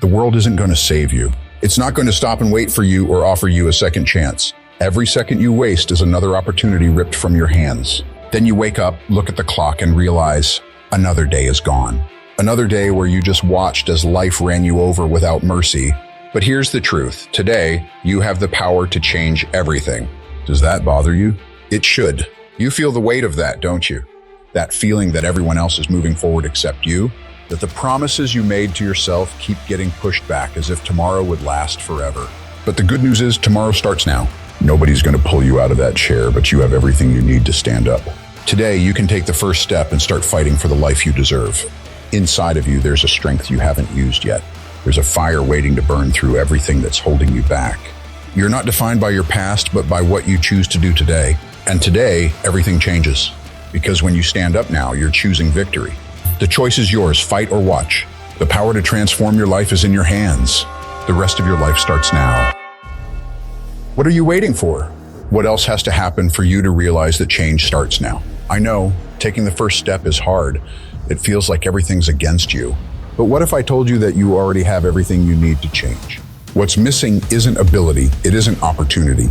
The world isn't going to save you. It's not going to stop and wait for you or offer you a second chance. Every second you waste is another opportunity ripped from your hands. Then you wake up, look at the clock, and realize another day is gone. Another day where you just watched as life ran you over without mercy. But here's the truth. Today, you have the power to change everything. Does that bother you? It should. You feel the weight of that, don't you? That feeling that everyone else is moving forward except you? That the promises you made to yourself keep getting pushed back as if tomorrow would last forever. But the good news is tomorrow starts now. Nobody's going to pull you out of that chair, but you have everything you need to stand up. Today, you can take the first step and start fighting for the life you deserve. Inside of you, there's a strength you haven't used yet. There's a fire waiting to burn through everything that's holding you back. You're not defined by your past, but by what you choose to do today. And today, everything changes. Because when you stand up now, you're choosing victory. The choice is yours, fight or watch. The power to transform your life is in your hands. The rest of your life starts now. What are you waiting for? What else has to happen for you to realize that change starts now? I know, taking the first step is hard. It feels like everything's against you. But what if I told you that you already have everything you need to change? What's missing isn't ability, it isn't opportunity.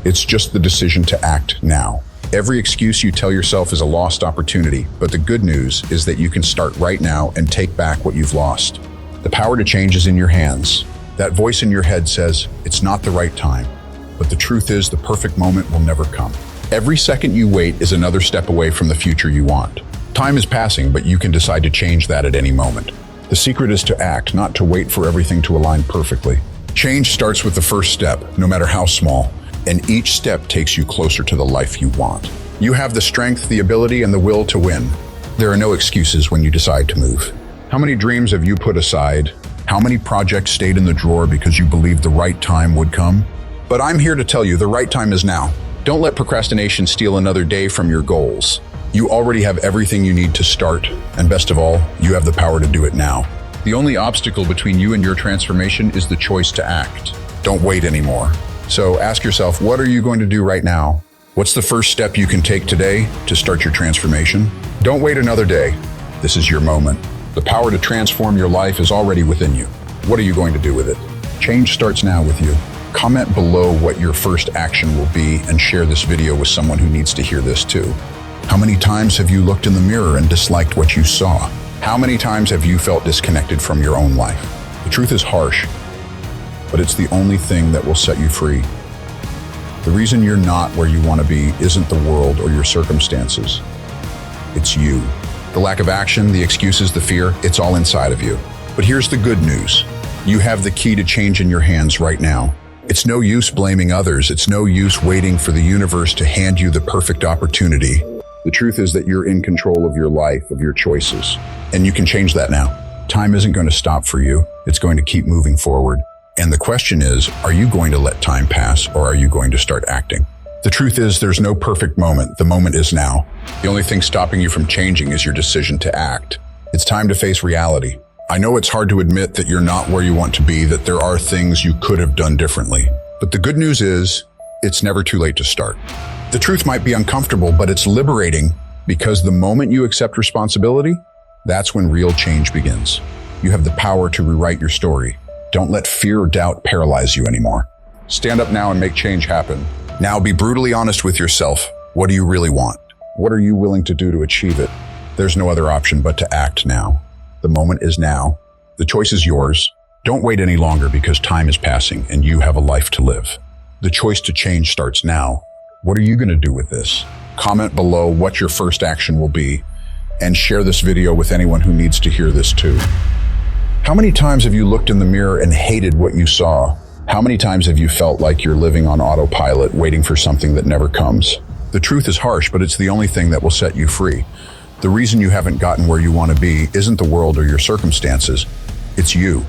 It's just the decision to act now. Every excuse you tell yourself is a lost opportunity, but the good news is that you can start right now and take back what you've lost. The power to change is in your hands. That voice in your head says, it's not the right time. But the truth is, the perfect moment will never come. Every second you wait is another step away from the future you want. Time is passing, but you can decide to change that at any moment. The secret is to act, not to wait for everything to align perfectly. Change starts with the first step, no matter how small. And each step takes you closer to the life you want. You have the strength, the ability, and the will to win. There are no excuses when you decide to move. How many dreams have you put aside? How many projects stayed in the drawer because you believed the right time would come? But I'm here to tell you the right time is now. Don't let procrastination steal another day from your goals. You already have everything you need to start, and best of all, you have the power to do it now. The only obstacle between you and your transformation is the choice to act. Don't wait anymore. So ask yourself, what are you going to do right now? What's the first step you can take today to start your transformation? Don't wait another day. This is your moment. The power to transform your life is already within you. What are you going to do with it? Change starts now with you. Comment below what your first action will be and share this video with someone who needs to hear this too. How many times have you looked in the mirror and disliked what you saw? How many times have you felt disconnected from your own life? The truth is harsh, but it's the only thing that will set you free. The reason you're not where you want to be isn't the world or your circumstances. It's you. The lack of action, the excuses, the fear, it's all inside of you. But here's the good news. You have the key to change in your hands right now. It's no use blaming others. It's no use waiting for the universe to hand you the perfect opportunity. The truth is that you're in control of your life, of your choices, and you can change that now. Time isn't going to stop for you. It's going to keep moving forward. And the question is, are you going to let time pass or are you going to start acting? The truth is, there's no perfect moment. The moment is now. The only thing stopping you from changing is your decision to act. It's time to face reality. I know it's hard to admit that you're not where you want to be, that there are things you could have done differently. But the good news is, it's never too late to start. The truth might be uncomfortable, but it's liberating because the moment you accept responsibility, that's when real change begins. You have the power to rewrite your story. Don't let fear or doubt paralyze you anymore. Stand up now and make change happen. Now be brutally honest with yourself. What do you really want? What are you willing to do to achieve it? There's no other option but to act now. The moment is now. The choice is yours. Don't wait any longer because time is passing and you have a life to live. The choice to change starts now. What are you going to do with this? Comment below what your first action will be and share this video with anyone who needs to hear this too. How many times have you looked in the mirror and hated what you saw? How many times have you felt like you're living on autopilot, waiting for something that never comes? The truth is harsh, but it's the only thing that will set you free. The reason you haven't gotten where you want to be isn't the world or your circumstances. It's you.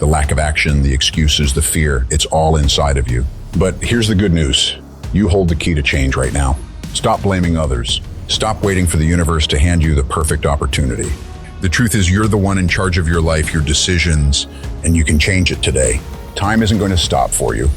The lack of action, the excuses, the fear, it's all inside of you. But here's the good news. You hold the key to change right now. Stop blaming others. Stop waiting for the universe to hand you the perfect opportunity. The truth is you're the one in charge of your life, your decisions, and you can change it today. Time isn't going to stop for you.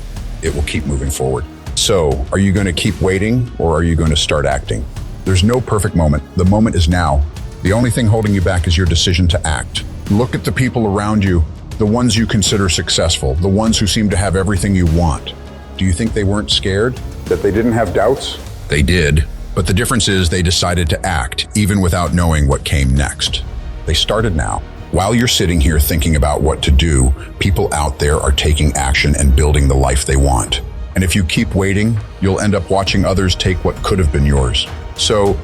It will keep moving forward. So, are you going to keep waiting or are you going to start acting? There's no perfect moment. The moment is now. The only thing holding you back is your decision to act. Look at the people around you. The ones you consider successful, the ones who seem to have everything you want. Do you think they weren't scared? That they didn't have doubts? They did. But the difference is they decided to act, even without knowing what came next. They started now. While you're sitting here thinking about what to do, people out there are taking action and building the life they want. And if you keep waiting, you'll end up watching others take what could have been yours. So,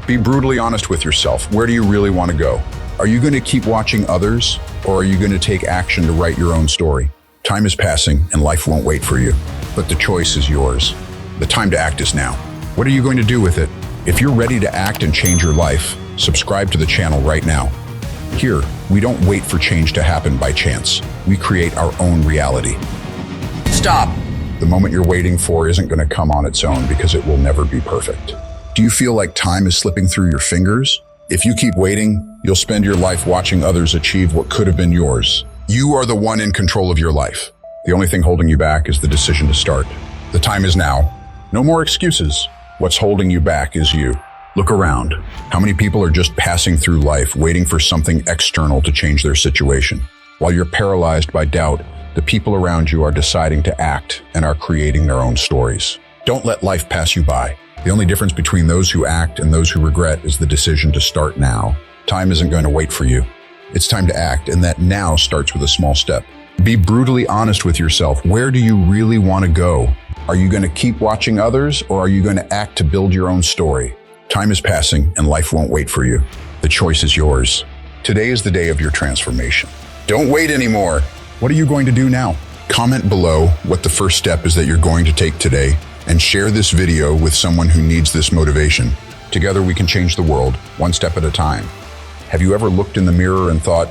be brutally honest with yourself. Where do you really want to go? Are you going to keep watching others, or are you going to take action to write your own story? Time is passing, and life won't wait for you. But the choice is yours. The time to act is now. What are you going to do with it? If you're ready to act and change your life, subscribe to the channel right now. Here, we don't wait for change to happen by chance. We create our own reality. Stop! The moment you're waiting for isn't going to come on its own because it will never be perfect. Do you feel like time is slipping through your fingers? If you keep waiting, you'll spend your life watching others achieve what could have been yours. You are the one in control of your life. The only thing holding you back is the decision to start. The time is now. No more excuses. What's holding you back is you. Look around. How many people are just passing through life, waiting for something external to change their situation? While you're paralyzed by doubt, the people around you are deciding to act and are creating their own stories. Don't let life pass you by. The only difference between those who act and those who regret is the decision to start now. Time isn't going to wait for you. It's time to act, and that now starts with a small step. Be brutally honest with yourself. Where do you really want to go? Are you going to keep watching others, or are you going to act to build your own story? Time is passing, and life won't wait for you. The choice is yours. Today is the day of your transformation. Don't wait anymore. What are you going to do now? Comment below what the first step is that you're going to take today, and share this video with someone who needs this motivation. Together we can change the world, one step at a time. Have you ever looked in the mirror and thought,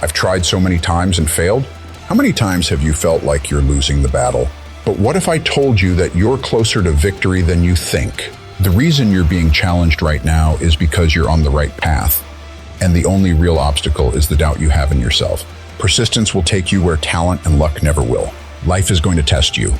I've tried so many times and failed? How many times have you felt like you're losing the battle? But what if I told you that you're closer to victory than you think? The reason you're being challenged right now is because you're on the right path. And the only real obstacle is the doubt you have in yourself. Persistence will take you where talent and luck never will. Life is going to test you.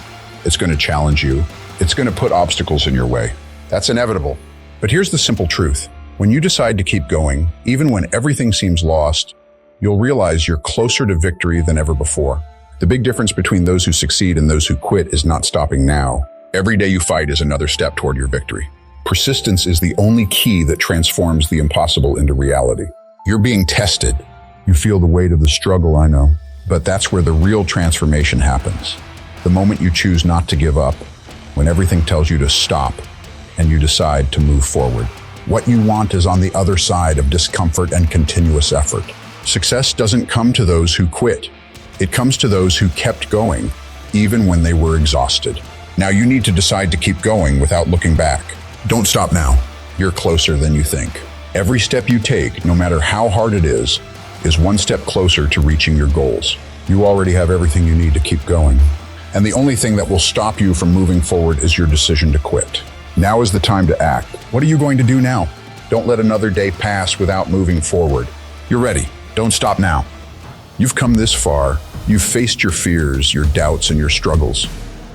It's going to challenge you. It's going to put obstacles in your way. That's inevitable. But here's the simple truth. When you decide to keep going, even when everything seems lost, you'll realize you're closer to victory than ever before. The big difference between those who succeed and those who quit is not stopping now. Every day you fight is another step toward your victory. Persistence is the only key that transforms the impossible into reality. You're being tested. You feel the weight of the struggle, I know. But that's where the real transformation happens. The moment you choose not to give up, when everything tells you to stop, and you decide to move forward. What you want is on the other side of discomfort and continuous effort. Success doesn't come to those who quit. It comes to those who kept going, even when they were exhausted. Now you need to decide to keep going without looking back. Don't stop now. You're closer than you think. Every step you take, no matter how hard it is one step closer to reaching your goals. You already have everything you need to keep going. And the only thing that will stop you from moving forward is your decision to quit. Now is the time to act. What are you going to do now? Don't let another day pass without moving forward. You're ready. Don't stop now. You've come this far. You've faced your fears, your doubts, and your struggles.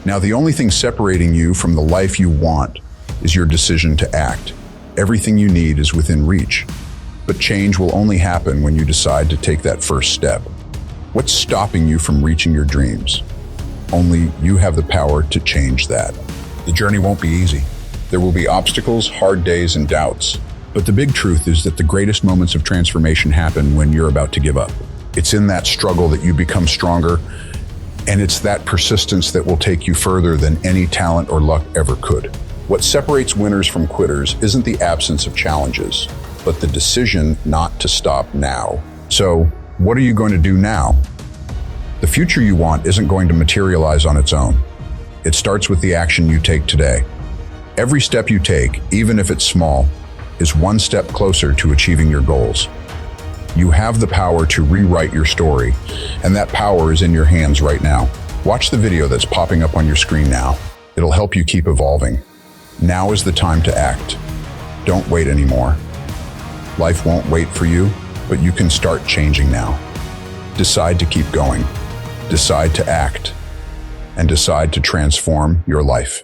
Now the only thing separating you from the life you want is your decision to act. Everything you need is within reach. But change will only happen when you decide to take that first step. What's stopping you from reaching your dreams? Only you have the power to change that. The journey won't be easy. There will be obstacles, hard days, and doubts. But the big truth is that the greatest moments of transformation happen when you're about to give up. It's in that struggle that you become stronger, and it's that persistence that will take you further than any talent or luck ever could. What separates winners from quitters isn't the absence of challenges, but the decision not to stop now. So, what are you going to do now? The future you want isn't going to materialize on its own. It starts with the action you take today. Every step you take, even if it's small, is one step closer to achieving your goals. You have the power to rewrite your story, and that power is in your hands right now. Watch the video that's popping up on your screen now. It'll help you keep evolving. Now is the time to act. Don't wait anymore. Life won't wait for you, but you can start changing now. Decide to keep going. Decide to act. And decide to transform your life.